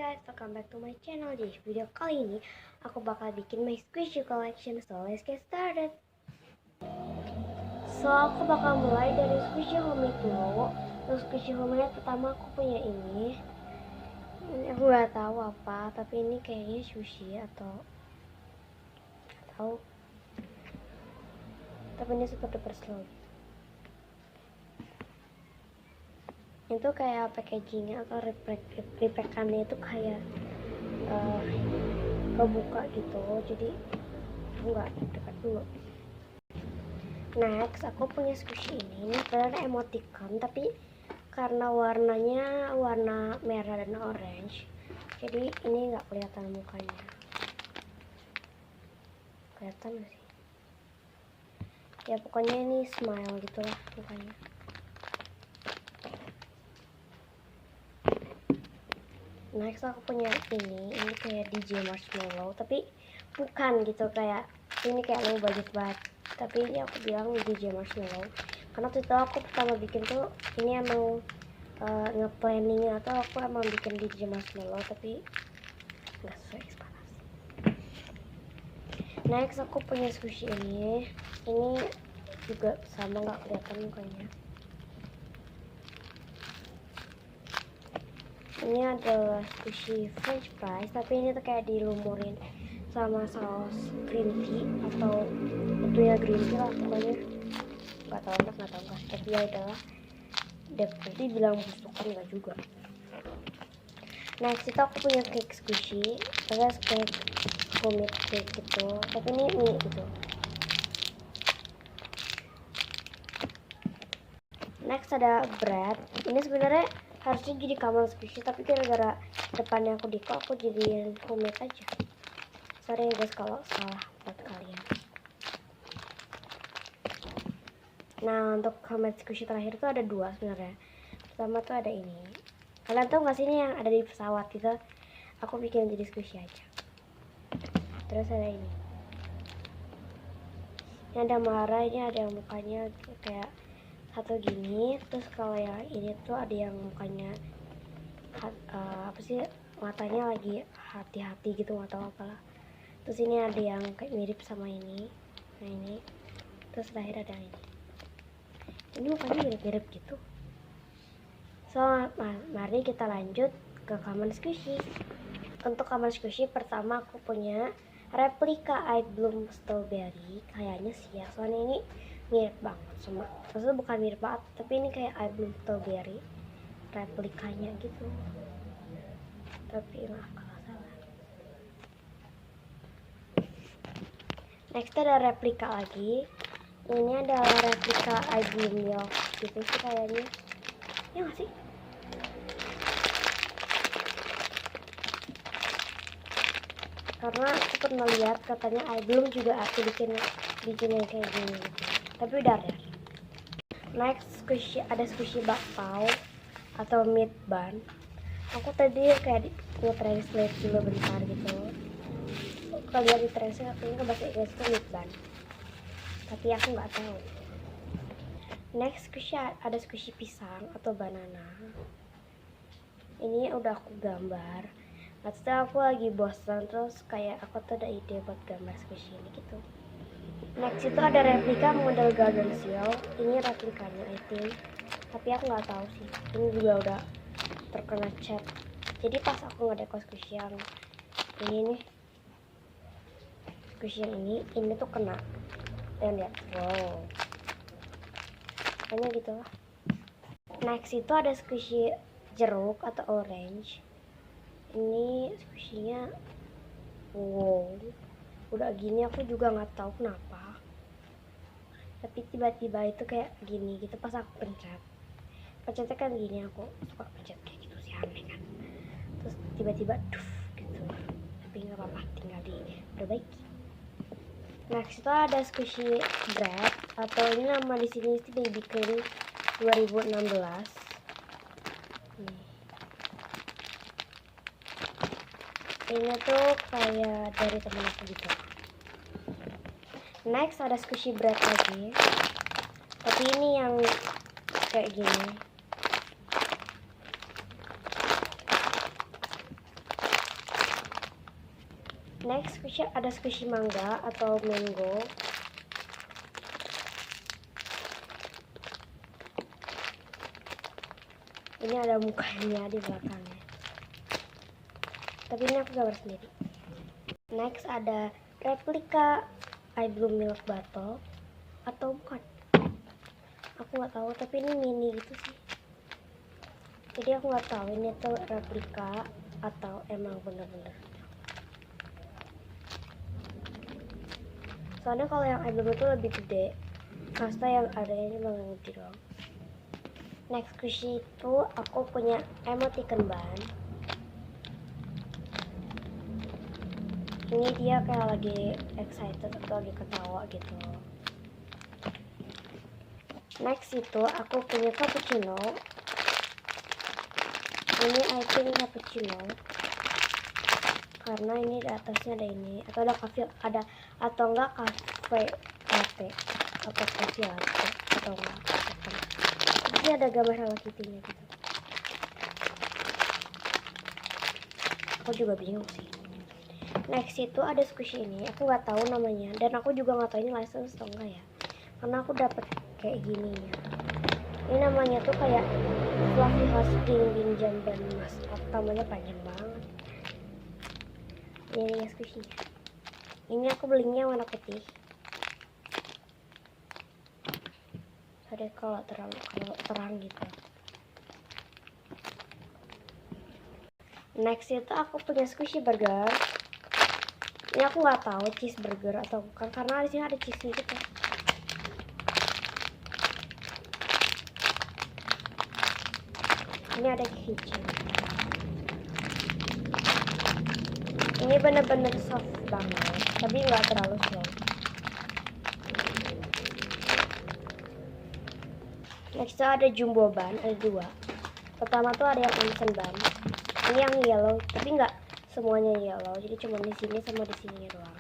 guys, welcome back to my channel. Di video kali ini aku bakal bikin my squishy collection. So let's get started. So aku bakal mulai dari squishy homemade dulu. Terus squishy homemade pertama aku punya ini aku gak tahu apa, tapi ini kayaknya sushi atau tahu. Tapi ini super duper slow. Itu kayak packagingnya atau repack-repack-annya itu kayak kebuka gitu, jadi enggak dekat dulu. Next aku punya squishy ini sebenarnya emoticon, tapi karena warnanya warna merah dan orange, jadi ini nggak kelihatan mukanya. Kelihatan gak sih? Ya pokoknya ini smile gitulah mukanya. Next aku punya ini kayak DJ Marshmallow, tapi bukan gitu, kayak ini kayak low budget banget, tapi ini aku bilang DJ Marshmallow karena waktu itu aku pertama bikin tuh ini emang nge-planning atau aku emang bikin DJ Marshmallow tapi nggak sesuai ekspektasi. Next aku punya squishy ini juga sama, nggak kelihatan mukanya. Ini adalah squishy french fries, tapi ini tuh kayak dilumurin sama saus green tea atau tentunya green tea lah pokoknya. Nggak tahu guys, tapi ya adalah berarti bilang busuk kan nggak juga. Next itu aku punya cake squishy, ada cake homemade cake gitu, tapi ini mie gitu. Next ada bread, ini sebenarnya harusnya jadi kamar squishy, tapi gara-gara depannya aku deko, aku jadiin homemade aja. Sorry ya guys kalau salah buat kalian. Nah untuk homemade squishy terakhir tuh ada dua sebenarnya. Pertama tuh ada ini, kalian tahu nggak sih ini yang ada di pesawat gitu, aku bikin jadi squishy aja. Terus ada ini ada Mara, ini ada yang mukanya kayak satu gini, terus kalau yang ini tuh ada yang mukanya apa sih, matanya lagi hati-hati gitu, nggak tahu apalah. Terus ini ada yang kayak mirip sama ini, nah ini, terus terakhir ada ini mukanya mirip-mirip gitu. So mari kita lanjut ke kamar squishy. Untuk kamar squishy pertama aku punya replika Ice Bloom Strawberry, kayaknya sih ya, soalnya ini mirip banget sama, maksudnya bukan mirip banget, tapi ini kayak Ice Bloom Strawberry replikanya gitu, tapi maaf kalau salah. Next ada replika lagi, ini adalah replika Ice Bloom Milk gitu sih kayaknya, ya nggak sih? Karena aku pernah lihat katanya Ice Bloom juga aku bikin yang kayak gini gitu. Tapi udah rare. Next squishy, ada squishy bakpao atau meat bun. Aku tadi kayak nge-translate dulu bentar gitu. Kalau di translate artinya ke bahasa Inggris itu meat bun, tapi aku nggak tahu. Next squishy, ada squishy pisang atau banana. Ini udah aku gambar. Maksudnya aku lagi bosan, terus kayak aku tuh ada ide buat gambar squishy ini gitu. Next itu ada replika model Garden Seal, ini replikanya I think, tapi aku nggak tahu sih, ini juga udah terkena cat. Jadi pas aku ngedeko squishy yang ini nih, squishy yang ini tuh kena, dan lihat, wow, kayaknya gitu lah. Next itu ada squishy jeruk atau orange, ini squishy-nya wow, udah gini aku juga nggak tahu kenapa, tapi tiba-tiba itu kayak gini gitu pas aku pencetnya kan gini, aku suka pencet kayak gitu sih, aneh kan, terus tiba-tiba duf gitu, tapi nggak apa-apa, tinggal diperbaiki. Next itu ada squishy bread, atau ini nama di sini sih baby cream 2016. Ini tuh kayak dari temen aku gitu. Next ada squishy bread lagi, tapi ini yang kayak gini. Next squishy, ada squishy mangga atau mango. Ini ada mukanya di belakangnya, tapi ini aku gambar sendiri. Next ada replika I Bloom Milk Bottle atau bukan, aku nggak tahu, tapi ini mini gitu sih. Jadi aku nggak tahu ini tuh replika atau emang bener-bener. Soalnya kalau yang I Bloom itu lebih gede, kasta yang adanya cuma yang gede doang. Next squishy itu aku punya emoticon ban. Ini dia kayak lagi excited atau lagi ketawa gitu. Next itu aku punya cappuccino. Ini I think cappuccino karena ini di atasnya ada ini, atau ada cafe, ada atau enggak cafe latte atau cafe latte atau enggak. Ini ada gambar Hello Kitty-nya gitu. Aku juga bingung sih. Next itu ada squishy ini, aku nggak tahu namanya, dan aku juga nggak tahu ini license atau enggak ya, karena aku dapet kayak gini ya. Ini namanya tuh kayak fluffy husky jamban maskot, namanya panjang banget. Ini squishy. Ini aku belinya warna putih. Sorry kalau terang gitu. Next itu aku punya squishy burger. Ini aku nggak tahu cheeseburger atau bukan, karena di sini ada cheese gitu. Ini ada hijau. Ini bener-bener soft banget, tapi nggak terlalu slow. Next ada jumbo ban, ada dua. Pertama tuh ada yang Amazon ban. Ini yang yellow, tapi nggak semuanya yellow, jadi cuma di sini sama di sini doang.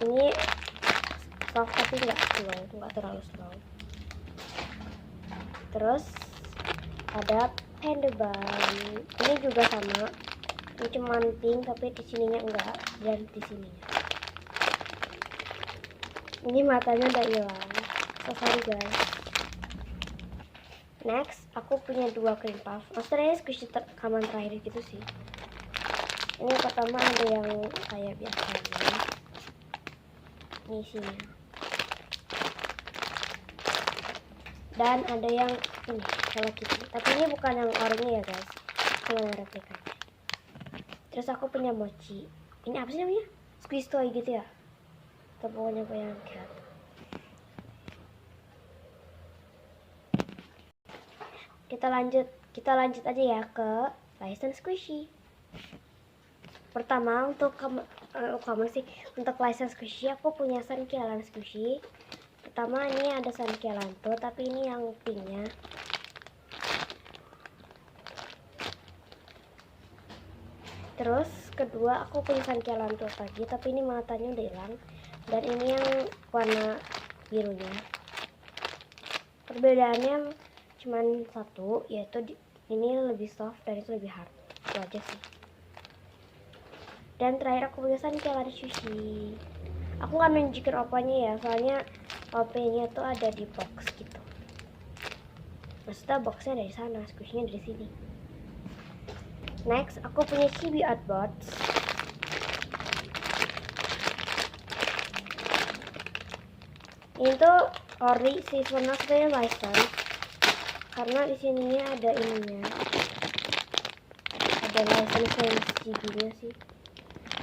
Ini soft tapi nggak slow, nggak terlalu slow. Terus ada panda ban. Ini juga sama. Ini cuma pink tapi di sininya enggak, dan di sininya. Ini matanya udah hilang. So sorry guys. Next, aku punya dua cream puff. Maksudnya squishy rekaman terakhir gitu sih. Ini pertama ada yang kayak biasa ini. Ini isinya. Dan ada yang ini, Hello Kitty. Tapi ini bukan yang oranye ya guys, cuma yang replikanya. Terus aku punya mochi. Ini apa sih namanya? Squeeze toy gitu ya? Atau pokoknya yang cat. Kita lanjut aja ya ke license squishy. Pertama untuk untuk license squishy aku punya Sankialan squishy. Pertama ini ada Sankialanto, tapi ini yang pinknya. Terus kedua aku punya Sankialanto lagi, tapi ini matanya udah hilang. Dan ini yang warna birunya. Perbedaannya cuman satu, yaitu ini lebih soft dan itu lebih hard. Itu aja sih. Dan terakhir aku punya Sankialan sushi. Aku nggak nunjukin opanya ya, soalnya OP-nya tuh ada di box gitu. Maksudnya boxnya dari sana, squishy-nya dari sini. Next, aku punya Chibi Artbox. Ini tuh ori sih, sebenarnya license. Karena di sininya ada ininya. Ada license Chibi-nya sih.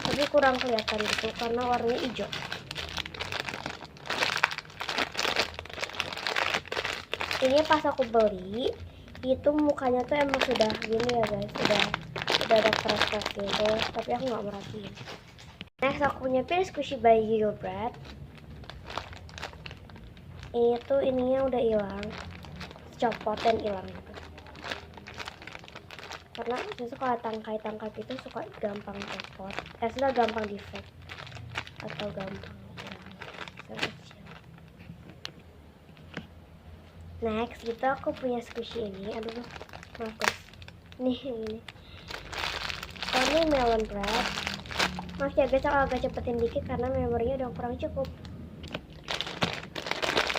Tapi kurang kelihatan gitu karena warnanya hijau. Ini pas aku beli itu mukanya tuh emang sudah gini ya guys, udah ada keras gitu, tapi aku nggak merhatiin. Next aku punya Pin Squishy by Gilbert. Ini tuh ininya udah hilang, copot dan hilang gitu. Karena biasanya kalau tangkai itu suka gampang copot, sudah gampang defect atau gampang hilang. Next gitu aku punya squishy ini, aduh maaf guys, ini Pony Melon Bread. Maaf ya guys, aku agak cepetin dikit karena memorinya udah kurang cukup.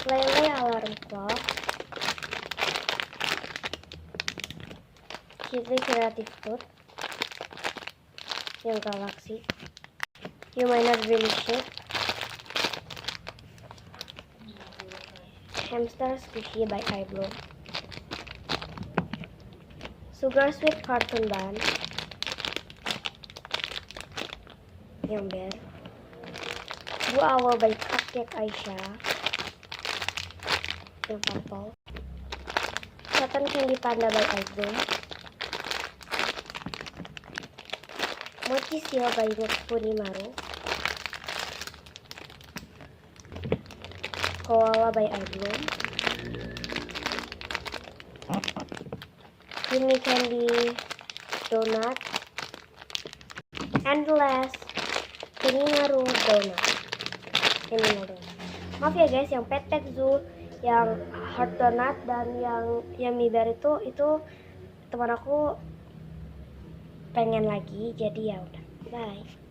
Lele Alarm Clock. Kitty Creative Food. Yang Galaxy. Humanoid Really Shape. Hamster Squishy by iBloom. Sugar Sweet Cartoon Band. Yang Bear. Bu Awal by Cupcake Aisyah. Yang purple. Cotton Candy Panda by iBloom. Mochi Seal by Punimaru. Koala by iBloom. Creamy Candy Donut. And the last Punimaru Donut. Ini donut. Maaf ya guys, yang Pet Pet Zoo, yang Heart Donut dan yang Yummy Bear itu teman aku pengen lagi, jadi ya udah. Bye.